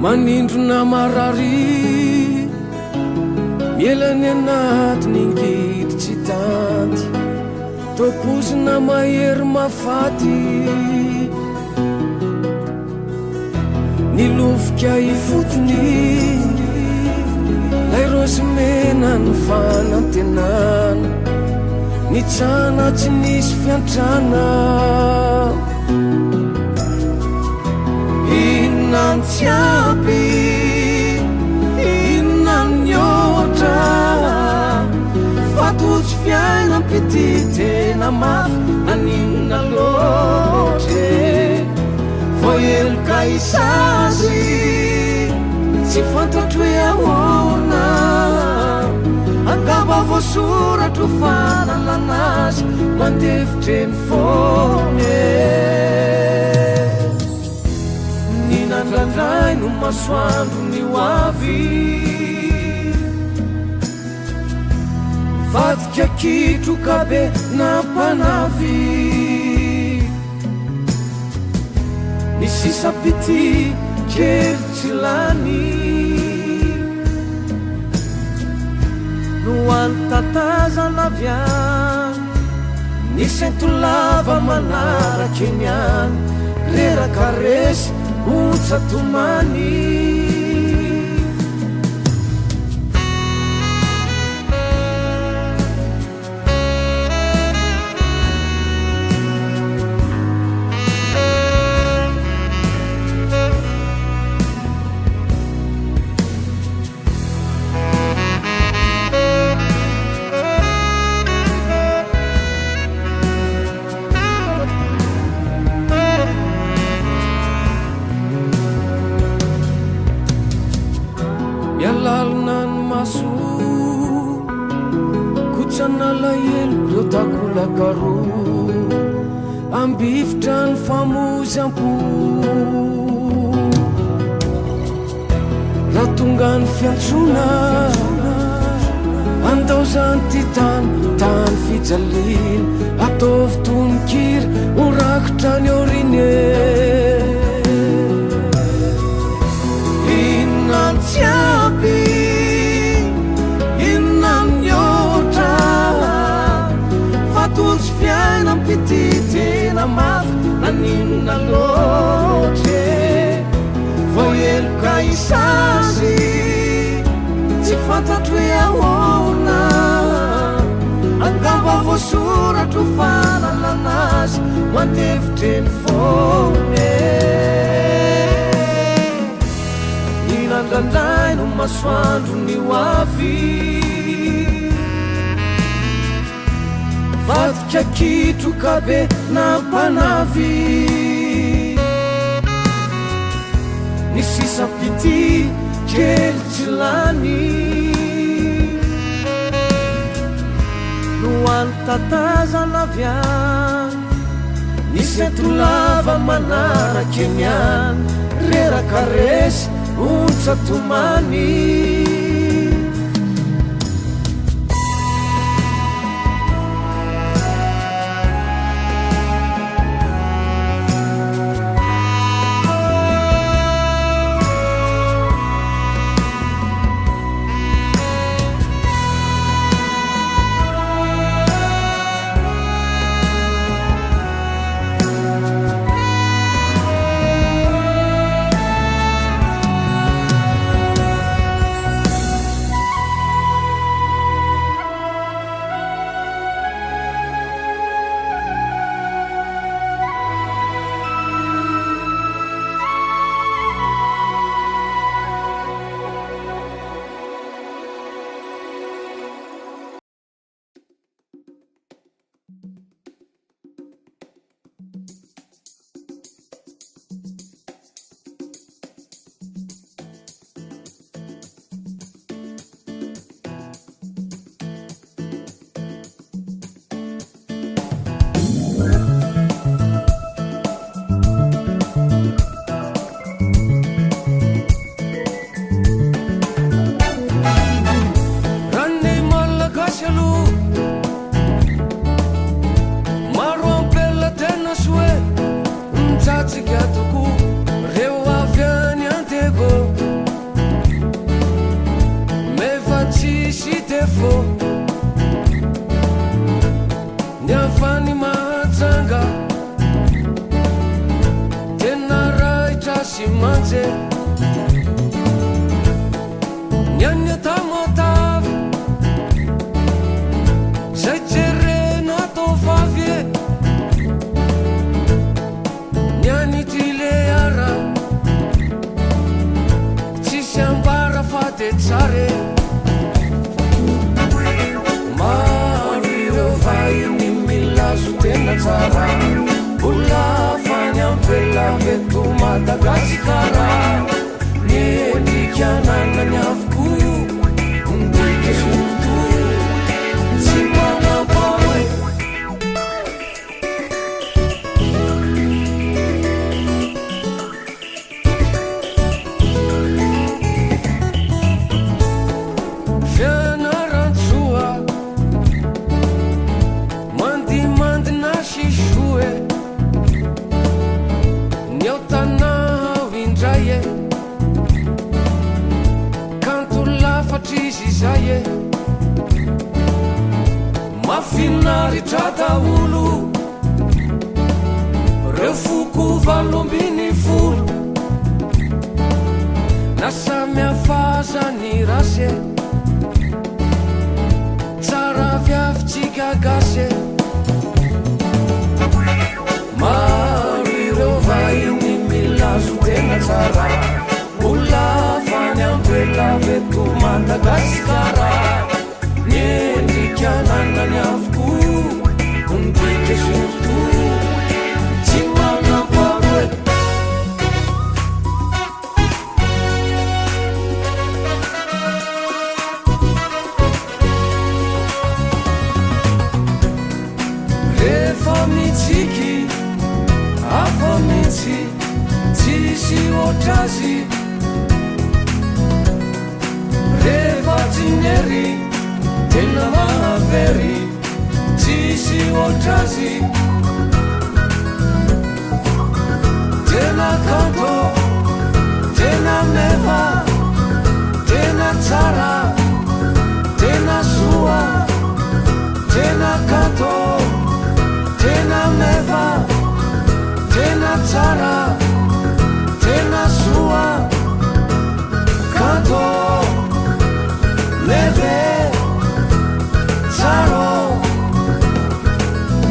manindrona marary mielany anaty ningity tsy tanty topozina mahery mafaty nilofika ifotony lay rozy mena ny fanantenana nitrana tsy nisy fiantrana inona ny tsiaby inona ny ohatra fatotsy fiaina pity tena mafy naninona loatre voaheloka isazy tsy fantatro hoe ahoana angamba voasoratro fanalanazy mandevitreny fone ninandrandray no masoandro ny hoavy vadika kitroka be nampanavy ny sisapity kely tsy lany no antatazana avyany nisy entolava manaraky eny any reraka resy otsatomany mialalina ny maso kotsana lahelo reo takolakaro ambifitra ny famozy ampo raha tonga ny fiantsona andao zany ty tany fijaliana ataovy tonikiry orakotra ny orine inona ny tsiaby inona ny ohatra fatotsy fiaina pity tena mafy naninona loatre voaheloka isazy tsy fantatro hoe ahoana angamba voasoratro fanalanazy mandevitreny fone ninandrandray no masoandro ny hoavy vadika kitroka be nampanavy ny sisapity kely tsy lany no antatazana avyany nisy entolava manaraky eny any reraka resy otsatomany aze niany tamatavy zay jerena atao vavy e niany ty leara tsisy ambara fa de tsare maro ireo vahiny milazo tena tsara olafany ampela veto Madagasikara niendrikananany avoko ndike soto tsy manampaoe fianarantsoa mandimandina sisoe kanto lafatry zay e mafinaritra daolo reo foko valoambiny folo na samiafazany rasy tsara viavitsika gasy maro ireo vahiny milazo tena tsara olafany ampela veto Madagasikara niendrikananany avoko ndike soto tsy manamparoe rehefa mitsiky afa mitsy tsisy ohatrazy rehefa tsinery tena mahavery tsisy ohatrazy tena kanto tena meva tena tsara tena soa tena kanto tena meva tena tsara tena soa kanto meve tsaro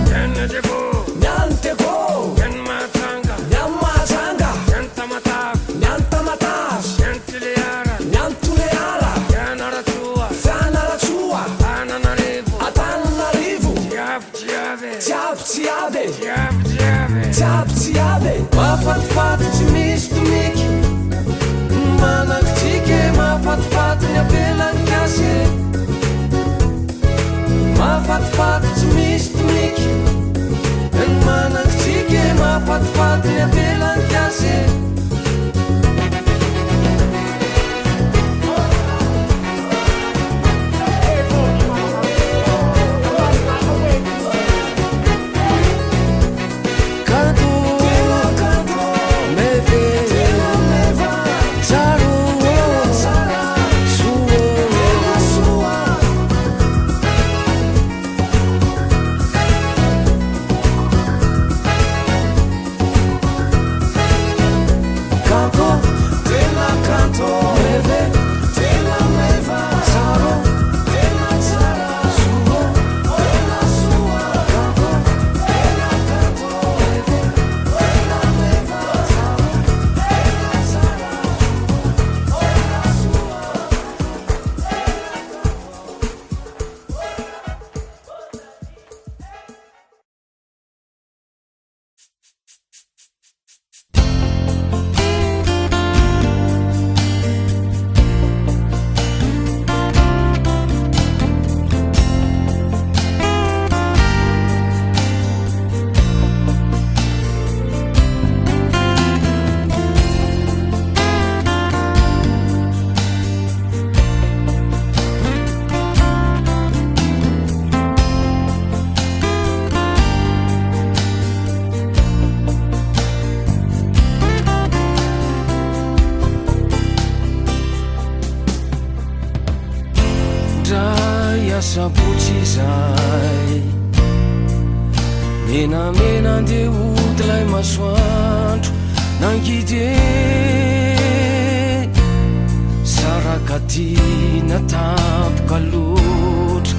nyanateko nyanteko nyanmatanga nyanmatanga nyantamataf nyantamataf nyantuleara nyantuleara nyanaratua fanaratua ananarivo atananarivo tiave tiave tiave tiave mafatifaty tsy misy tomiky manakitsike mafatifaty ny apelany kasy mafatifaty tsy misy tomiky manakitsike mafatifaty ny apelany kasy sabotsy zay menamena andeha odilay masoandro nangidy fianakatina tapoka loatra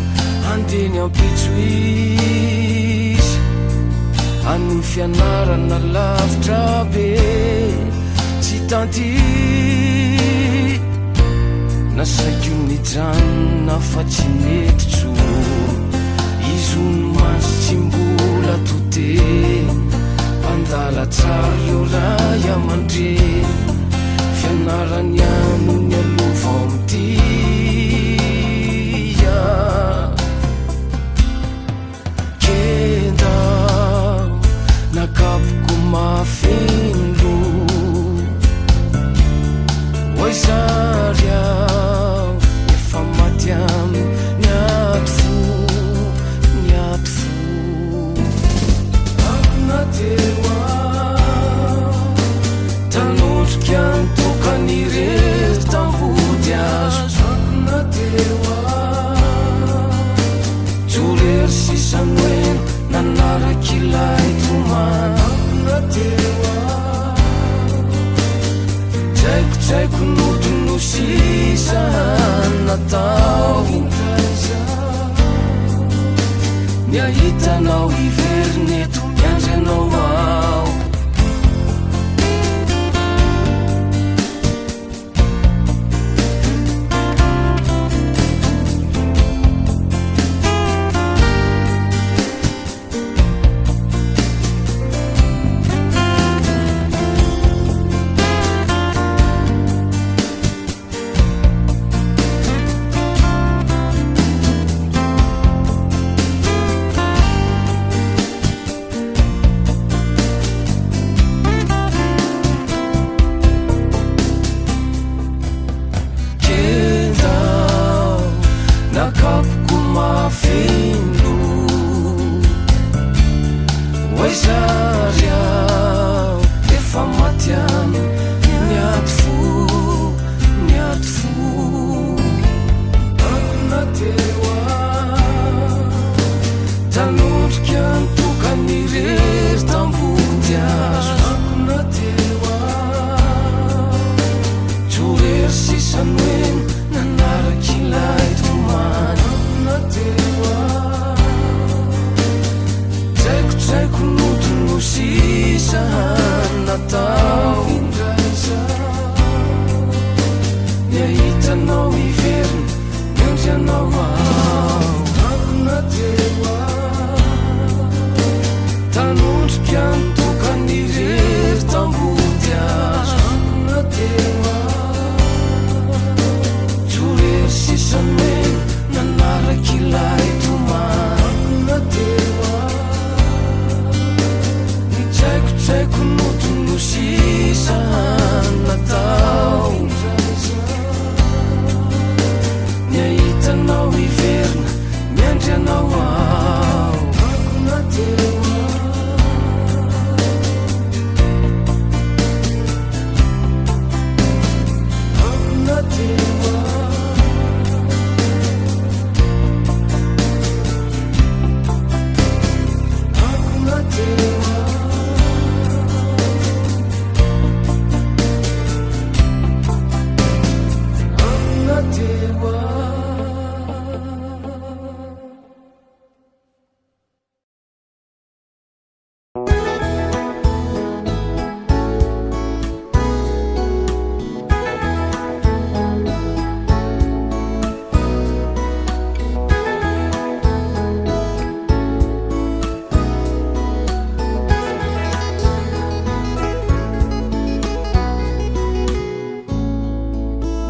andeny ampitso izy any fianarana lavitra be tsy tanty nasaiko nijanona fa tsy netitso izony maso tsy mbola tote pandala tsara eo ray amandre fianarany ano ny alova amtia kenda nakapoko mafindro oi zary ao efa maty amy niaty fo akonateo tanondrika nitokany rery tambody azo akonateo jorery sisany hoeny nanaraky ilay tomana akonateo jaiko notono sisa natao niahitanao iverineto miandranao ao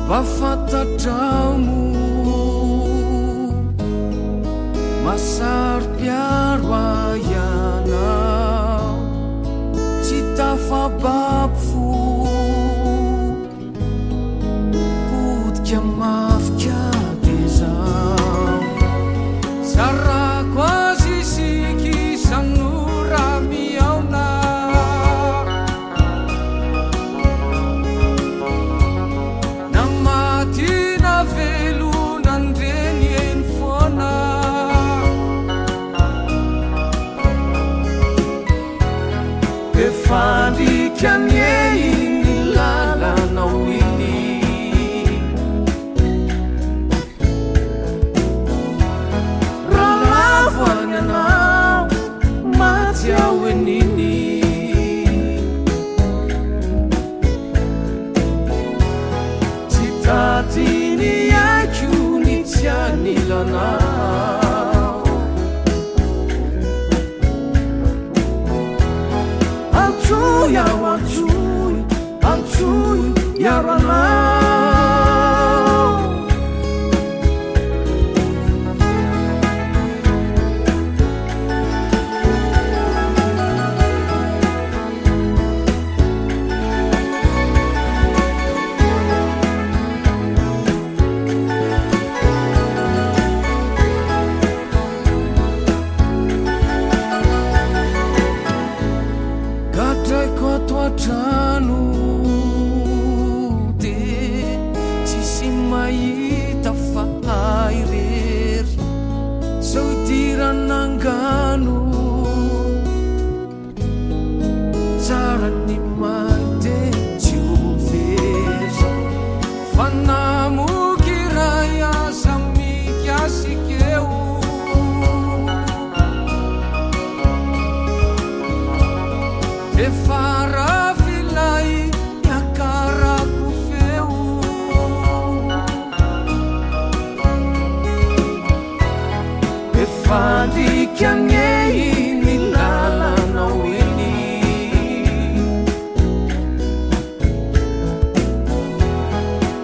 Bafatatramo masar piaro ayana tsy tafababo podika mafika dezao sarako azy isiky sanora miaona fandikany igny lalanao igny ilanao antsoy ao antsoy iaro anao trano de tsisy mahita fahay rery zao idiranangano tsara ny mande tsy overy fa namoky ray asa mikyasikeo efara fandrikanei ny lalanao iny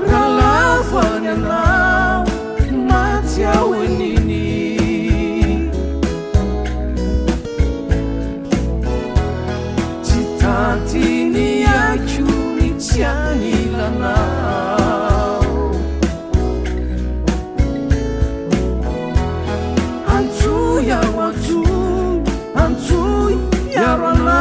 ralavany anao maty ao eniny tsy tantiny aiko ny tiany ilanao antsoy iaro anao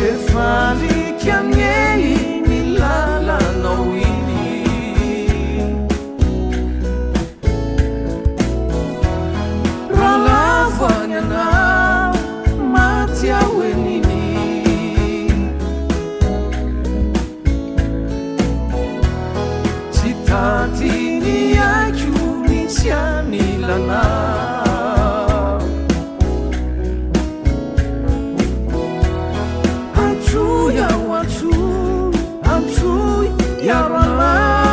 efaliky amnei ny lalanao iny ralavany anao maty ao eniny tsy tantiny aiko ny tiany ilanao antsoy ao antsoy iaro anao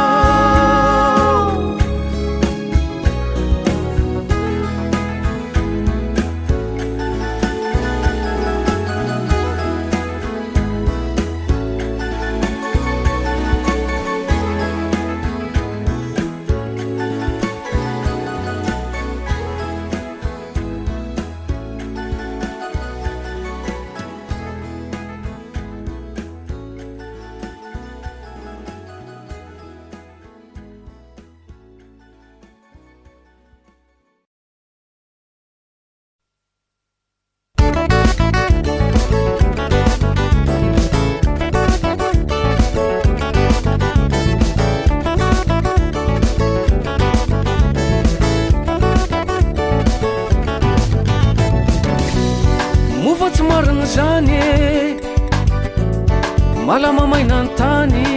malama maina ny tany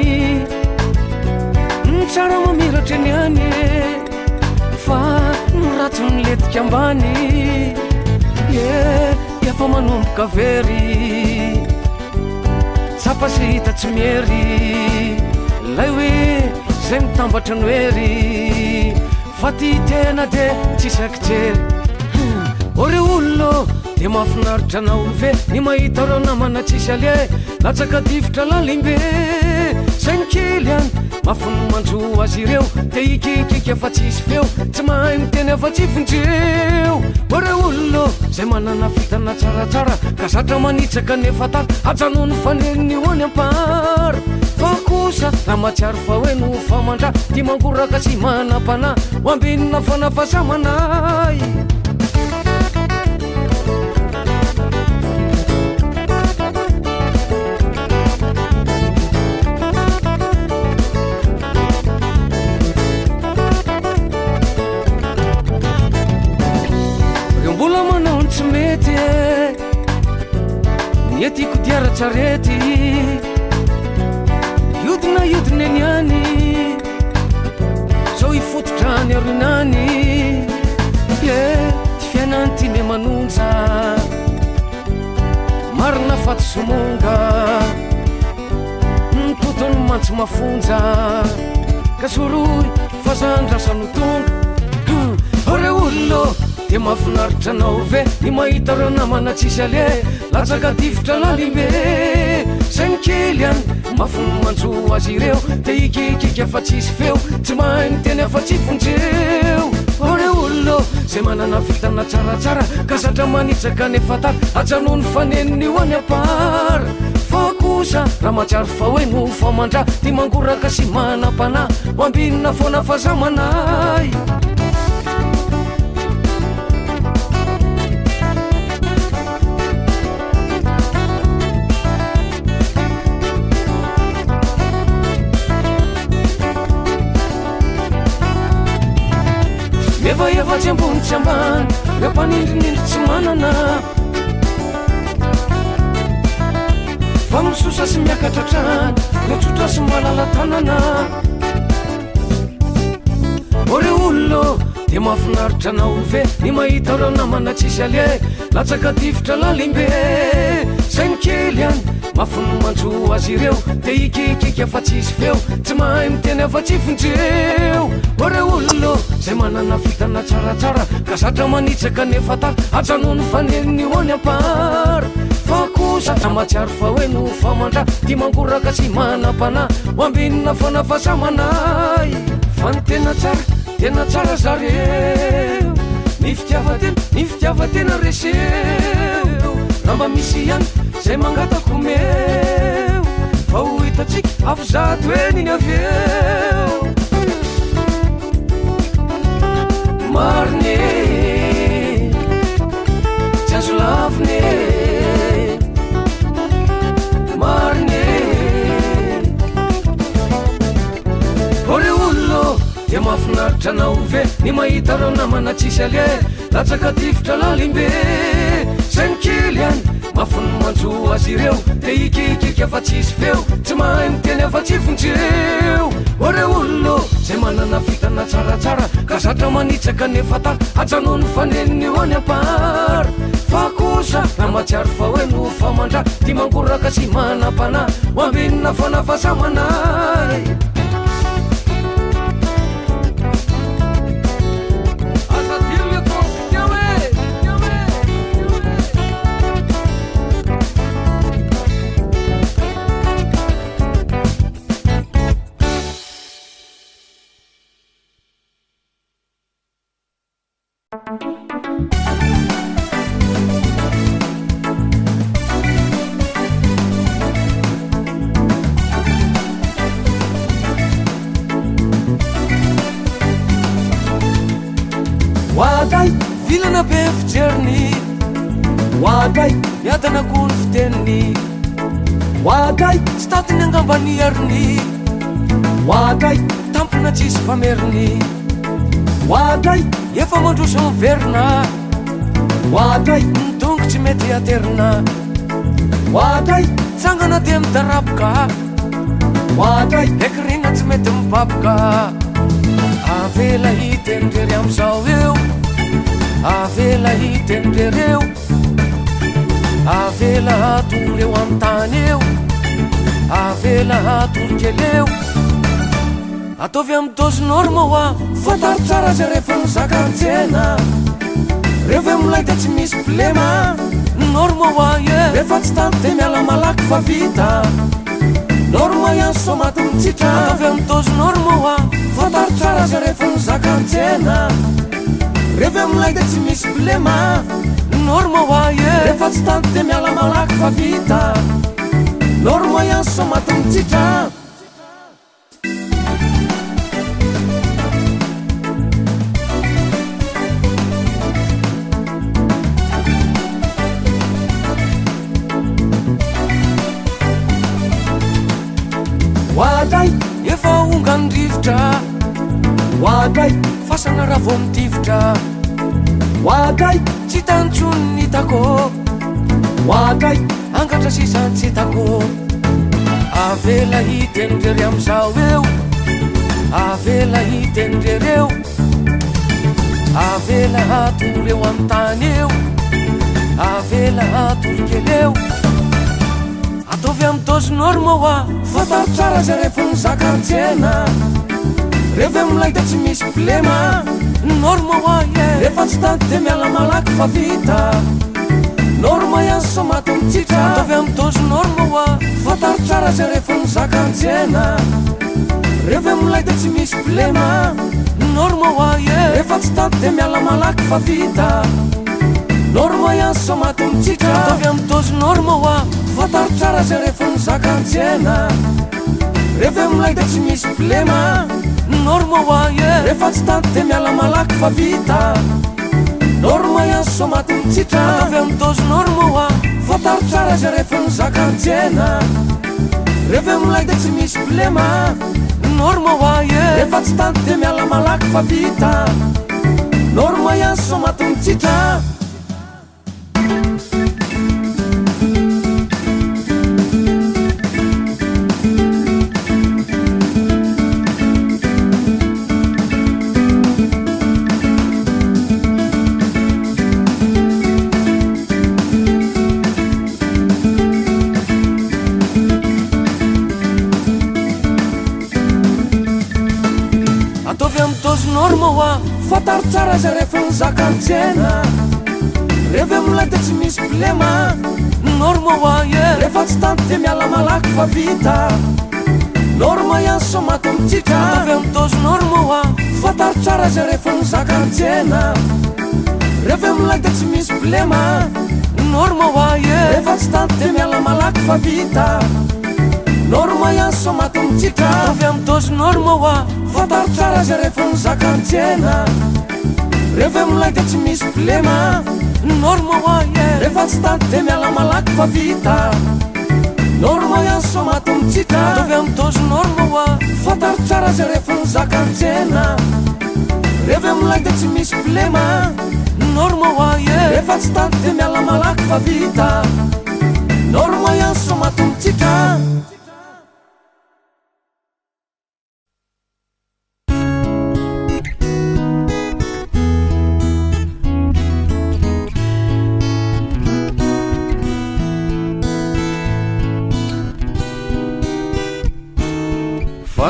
tsara mamiratra ny any fa ratsy niletika ambany efa manomboka very tsapa sy hita tsy miery lay hoe zay mitambatra ny hoery fa ty tena de tsisy akitrery ore olona de mahafinaritra anao ve ny mahita reo namana tsisy ale latsaka tifitra lalimbe zay nikely any mafiny manjo azy ireo de ikikiky efa tsisy feo tsy mahay miteny efa tsy vonjeo ore olona zay manana fitana tsaratsara ka zatra manitsaka nefa tata ajanony faneliny hoany ampara fa kosa raha matsiaro fa hoe no famandra ty mangoraka sy manam-pana ho ambinina fanafasamanay Yeti kudiara chareti Yudna niani So ifutrani arinani Tifiananti me manunza Marna fat sumunga Tuton mats sy mafonja ka soroy fazandrasano tonga ore olona dia mahafinaritra anao ve ny mahita reo namana tsisy ale latsaka tifitra lalimbe zay nikely any mafony manjo azy ireo dia ikikika fa tsisy feo tsy mahay ny teny afa tsy vonjeo ore olona zay manana fitana tsaratsara ka zatra manitsaka nefa tara ajano ny faneniny ho any apara fa kosa raha matsiary fa hoe no famandra ty mangoraka sy manam-pana ho ambinina foana fazamanay evaevatsy ambony tsy ambany reo mpanindrinindry tsy manana fa misosa sy miakatra trany reo tsotra sy malala tanana ore olona dia mahafinaritra anao ve ny mahita reo namana tsisy ale latsaka tifitra lalimbe zay nikely any mafony manjo azy ireo dia ikikika fa tsisy feo tsy mahay miteny afa tsy vonjeo ore olona zay manana fitana tsaratsara ka zatra manitsaka nefa tara ajano ny faneniny ho any apara fa kosa raha matsiary fa hoe no famandra ty mangoraka sy manam-pana ho ambinina foana fazamanay fa ny tena tsara zareo ny fitiavatena reseo raha mba misy ihany zay mangatako meo fa ho hitatsika afo zato hoe niny aveo marine tsy azo lavine marine ore olona dia mahafinaritra anao ve ny mahita reo namana tsisy ale latsaka tifitra lalimbe zay nikely any mafony manjo azy ireo dia ikikika fa tsisy feo tsy mahay miteny afa tsy vonjeo ore olona zay manana fitana tsaratsara ka zatra manitsaka nefa tara ajano ny faneniny ho any apara fa kosa raha matsiary fa hoe no famandra ty mangoraka sy manam-pana ho ambinina foana fazamanay Waday vilana be fijeriny Waday miadana koa ny fiteniny Waday tsy tatiny angambany ariny Waday tampona tsisy fameriny Waday efa mandroso miverina Waday nitongo tsy mety aterina Waday tsangana dia midaraboka Waday ekirina tsy mety mibaboka avela hitendrery am'izao eo avela hitendrery eo avela hatoro eo amin'ny tany eo avela hatoro kely eo ataovy amin'ny dozy norma hoa fataro tsara zay rehefa mizaka-ntsena rehefa milay dia tsy misy problema norma hoa e rehefa tsy tany dia miala malaky fa vita norma ihany so maty mitsitra ataovy amin'ny dozy norma hoa fataro tsara zay rehefa mizaka-ntsena rehefa milay dia tsy misy problema norma hoa e rehefa tsy tany dia miala malaky fa vita norma ihany so maty mitsitra Waday efa ongany rivotra Waday fasana raha vao mitivitra Waday tsy tantsony ny hitako Waday angatra sisany tsy hitako avela hitendrery am'izao eo avela hitendrery eo avela hatoro eo amin'ny tany eo avela hatoro kely eo ataovy amy taozy norma oa fataro tsara zay rehefa nizakatsena revy amilay da tsy misy problema norma oa rehefa tsy tany de miala malaky fa vita norma ihany so maty mitsitra ataovy amy taozy norma oa fataro tsara zay rehefa nizakatsena revy amilay da tsy misy problema norma oa rehefa tsy tany de miala malaky fa vita norma ihany so maty mitsitra ataovy amy taozy norma oa fataro tsara zay rehefa nizakatsena revy amilay da tsy misy problema norma oa rehefa tsy tany de miala malaky fa vita norma ihany so maty mitsitra ataovy amy taozy norma oa fataro tsara zay rehefa nizakatsena revy amilay da tsy misy problema norma oa rehefa tsy tany de miala malaky fa vita norma ihany so maty mitsitra norma oa fataro tsara zay rehefa nizakatsena revy amilay da tsy misy problema norma oa rehefa tsy tany de miala malaky fa vita norma ihany so maty mitsitra ataovy amy taozy norma oa fataro tsara zay rehefa nizakatsena revy amilay da tsy misy problema norma oa rehefa tsy tany de miala malaky fa vita norma ihany so maty mitsitra ataovy amy taozy norma oa fataro tsara zay rehefa nizakatsena revy amilay da tsy misy problema norma oa rehefa tsy tany de miala malaky fa vita norma ihany so maty mitsitra ataovy amy taozy norma oa fataro tsara zay rehefa nizakatsena revy amilay da tsy misy problema norma oa rehefa tsy tany de miala malaky fa vita norma ihany so maty mitsitra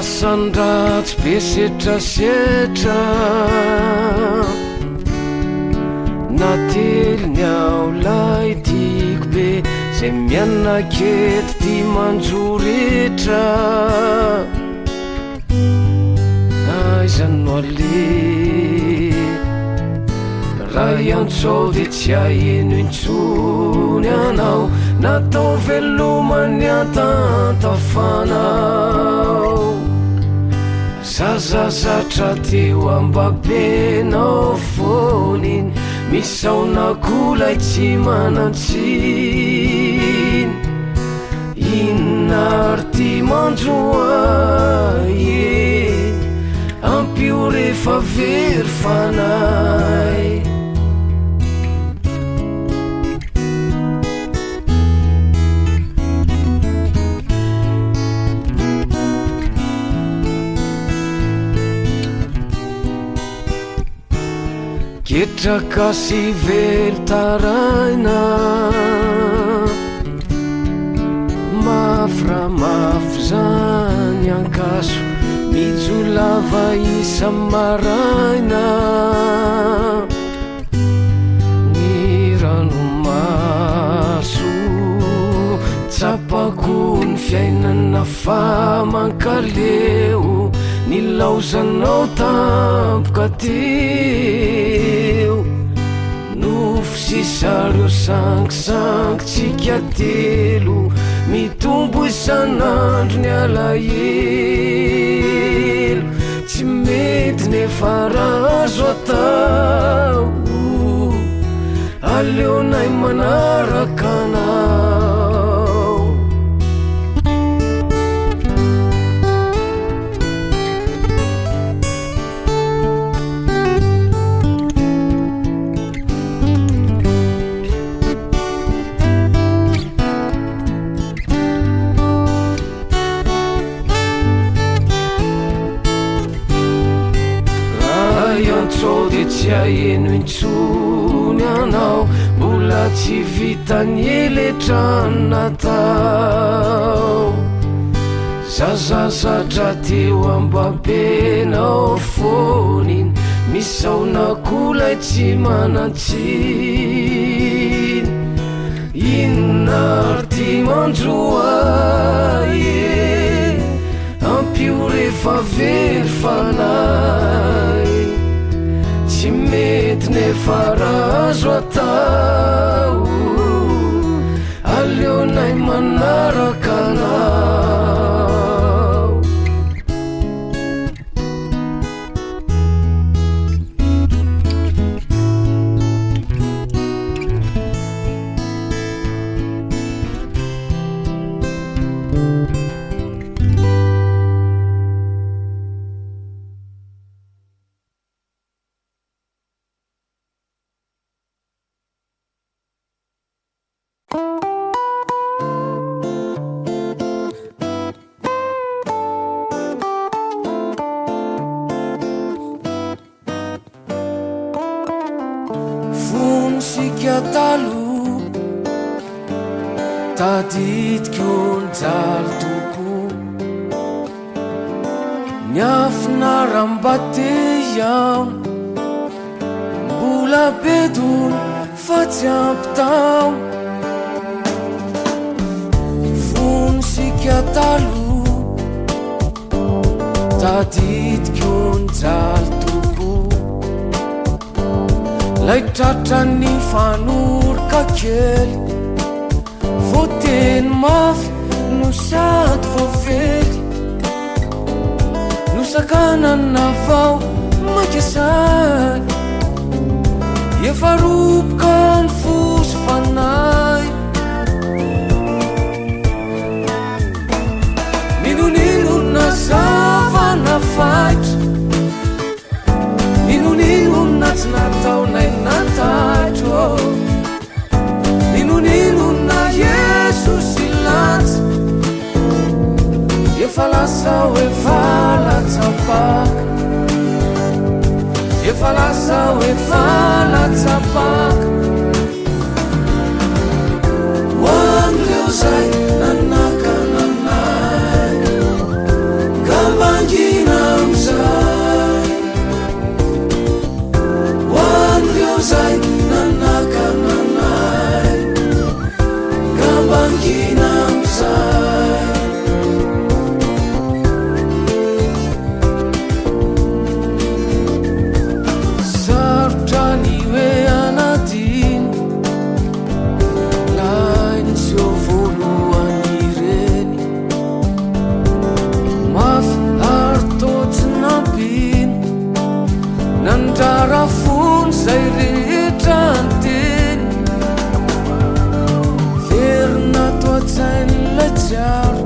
fasandratsy be setrasetra nateliny ao lay tiako be zay mianakety ty manjoretra aizano ale raha iantsao de tsy aheno intsony anao natao velomany atantafanao zazazatra teo ambabenao foniny misaonakolay tsy manantsiny inona ary ty manjoa ampio rehefa very fanay ketraka sy velo taraina mafy raha mafy zany ankaso mijolava isa maraina ny ranomaso tsapako ny fiainana famankaleo ny laozanao tampoka teo nofo sisareo sangisangy tsika telo mitombo isan'andro ny alahelo tsy mety nefa razo atao aleonay manaraka anao tsy aeno intsony anao mbola tsy vitany eletranatao zazazatra teo ambabenao foniny misaonakolay tsy manantsiny inona ty mandroa ampio rehefa very fanay tsy mety nefa razo atao aleonay manaraka anao talo tadidik'onjaly toko niafinarambate iaho mbola bedony fa tsy ampitao fonisika talo tadidik'onjaly lay tratra ny fanoroka kely voteny mafy no sady vovely no sakanana vao makesay efa roboka ny fosy fanay ninonino zavana faitra ninonino tsy nataonay nataitro ninonino na Jesosy latsy efa lasa hoe valatsapaka efa lasa hoe valatsapaka hoam'ireo zay nanakananay ngambangina am'zay hoam'ireo zay nanakananay ngambangina am'zay sarotra ny hoe anadiny lainy zio voalohany reny mafy ary totsy nampiny nandrara fony zay rehetra anteny verina toatsainy latsiaro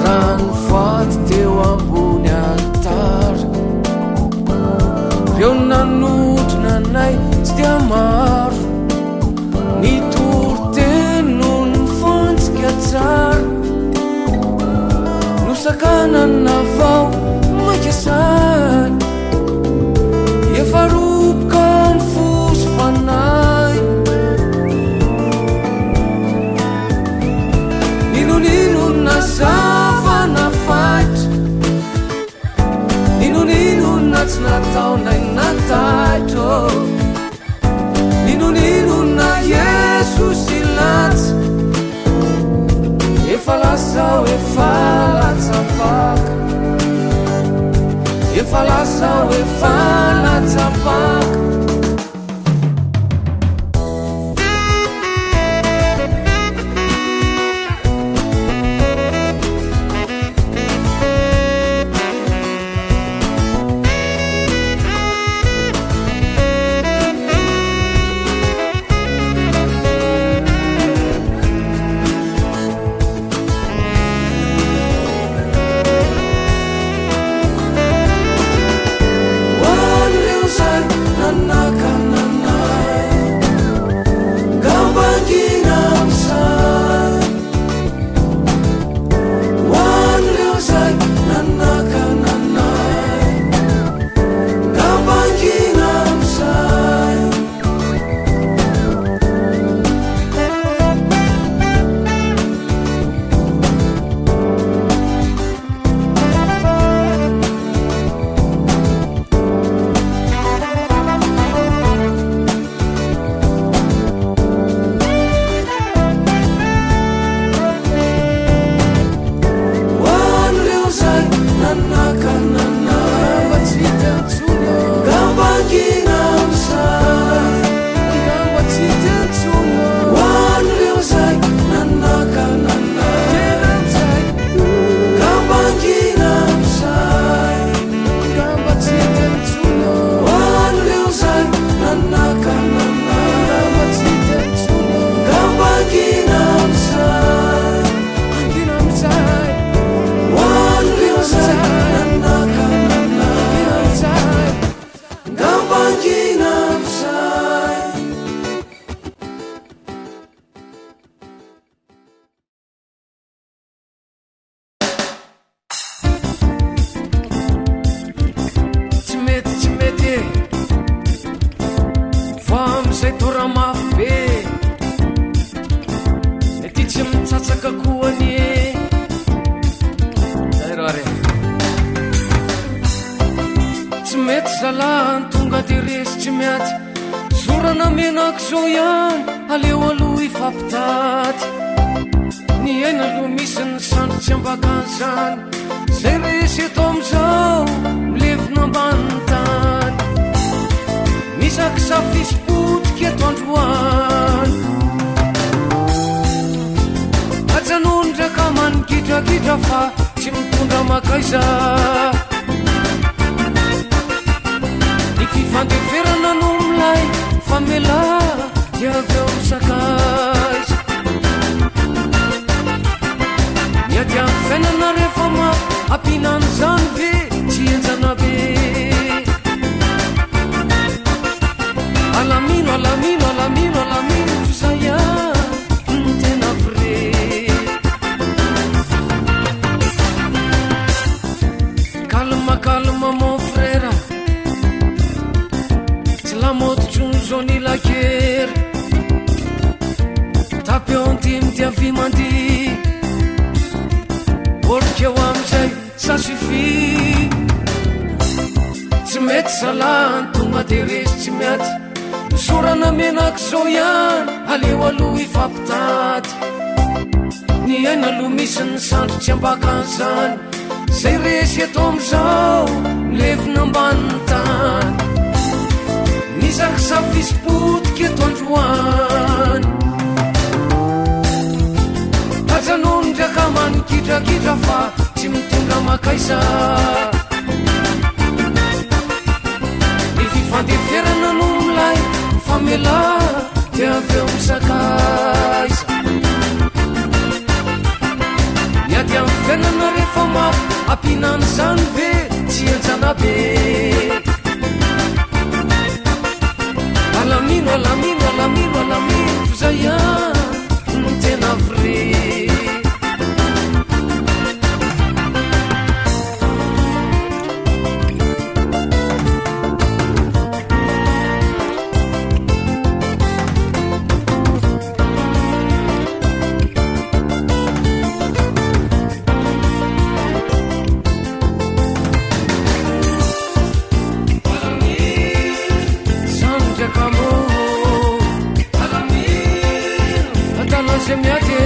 rano vaty teo ambony altara reo nanotrina nay tsy dia maro nitoro teny noho ny fantsika tsara no sakanana vao makesay efa roboka ny fosy fanay ninonino na zavana faitra ninonino na tsy nataonay nataitro ninonino na Jesosy latsy efa lasa hoe valatsapaka efa lasa hoe valatsapaka na zay toramafy be mety tsy mitsatsaka koany e zay ro are tsy mety zalahany tonga de resitsy miaty zorana menako zao ihany aleo aloha ifampitaty ny aina aloha misy ny sandro tsy ambakany zany zay resy eto amizao milevina ambaniny tany misaky safisy-potiky eto androany ajanony ndraka manigidragidra fa tsy mitondra makaiza ny fifandeferana no milay fa mela dia avy eo misakaiza miady amin'ny fiainana rehefa mafy ampinany zany ve tsy enjana be alamino alamino alamino alamino fizaya ny tena vrai calme calme mon frère tsy lamototry zony lakery tapy eo antimy dia vy mandi orikeo amizay ça suffit tsy mety zalahany tonga de resy tsy miaty sorana menaky zao ihany aleo aloha ifampitaty ny aina aloha misy ny sandro tsy ambakany zany zay resy eto amizao milevina ambaniny tany misaky safisy-potiky eto androany ajanony ndraka manigidragidra fa tsy mitondra makaiza ny fifandeferana no milay fa mela dia avy eo misakaiza miady amin'ny fiainana rehefa mafy ampinany zany ve tsy enjana be alamino alamino alamino alamino fizay ny tena vrai Miandry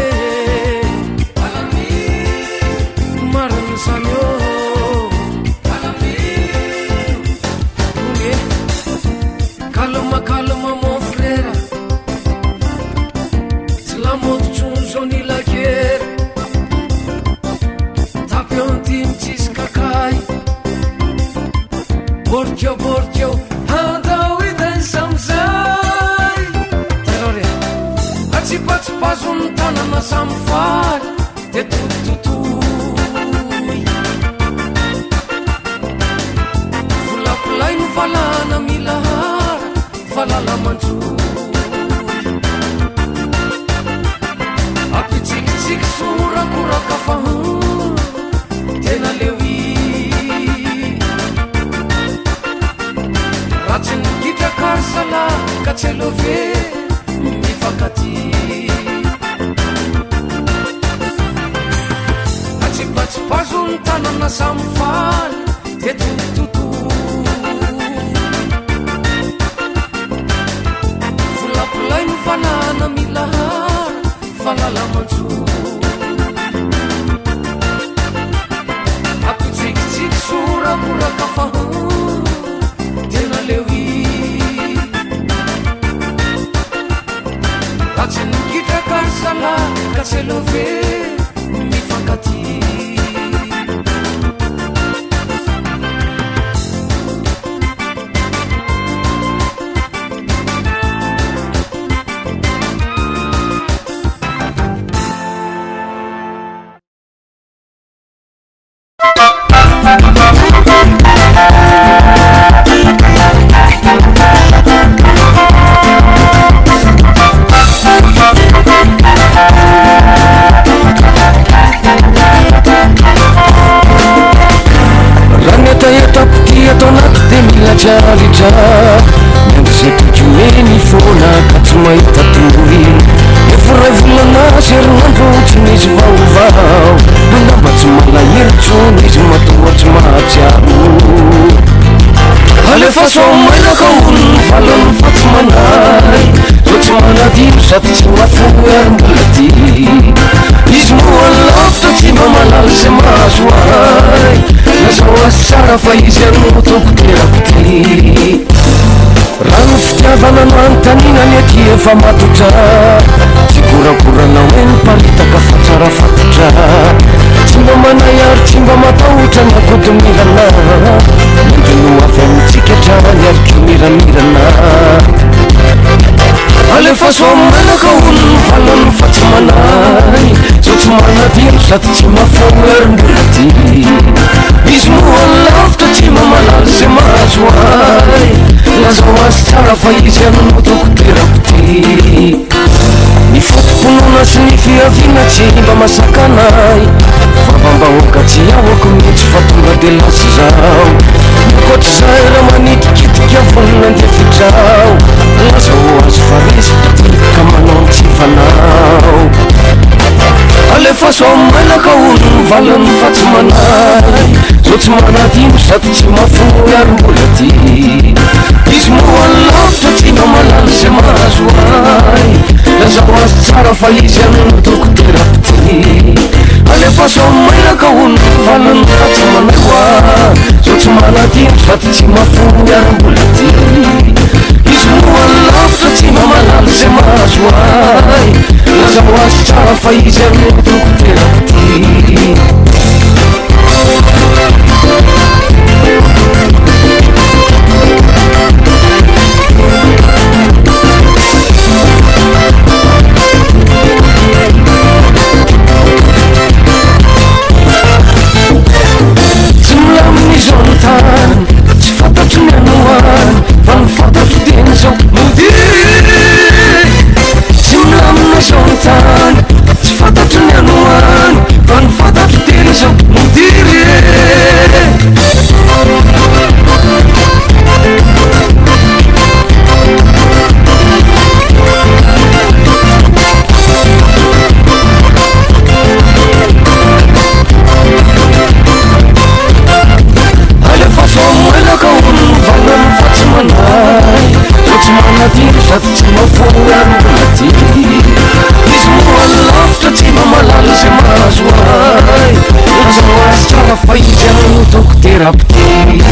zay tokymeny fona ny izy vaovao angamba tsy malahelontsony izy matoatsy mahatsiaro alefa sao mainaka ony valany fa tsy manay fa tsy manadino sady tsy mafoy ary mbola ty izy moa lavitra tsy mamalaly zay mahazo ay nazao azy tsara fa izy any motoko terako ty raha ny fitiavana no anontaninany aty efa matotra tsy goragoranao hoe niparitaka fa tsara fatotra tsy mba manay ary tsy mba matahotra ny akodomirana mindry no avy amintsika trany ary kimiramirana alefa sao manaka ony valany fa tsy manay zao tsy manadino sady tsy mafono ary mbola ty izy moa lavitra tsy mamalaly zay mahazo ay nazao azy tsara fa izy any motoko terako ty ny fotomponona sy ny fiaviana tsy mba masakanay vavambahoaka tsy ahoako mihitsy fa tonga de lasy zao mokotry zay raha manidikitika vonina andefitrao lazao azy fa resy ka manao tsifanao alefa sao mainaka ony valany fa tsy manay zao tsy manadino sady tsy mafoy ary mbola ty izy moa lavitra tsy mamalaly zay mahazo ay lazao azy tsara fa izy any motoko terako ty alefa sao mainaka ony valany fa tsy manay koa zao tsy manadino sady tsy mafoy ary mbola ty izy moa lavitra tsy mamalaly zay mahazo ay lazao azy tsara fa izy any motoko terako ty tsy fantatry ny anoany fa ny fantatry teny zao modiry tsy milamina zao ny tany tsy fantatry ny anoany fa ny fantatry teny zao modiry sady tsy mafoy ary mbola ty izy moa lavitra tsy mamalaly zay mahazo ay lazao azy tsara fa izy any motoko terako ty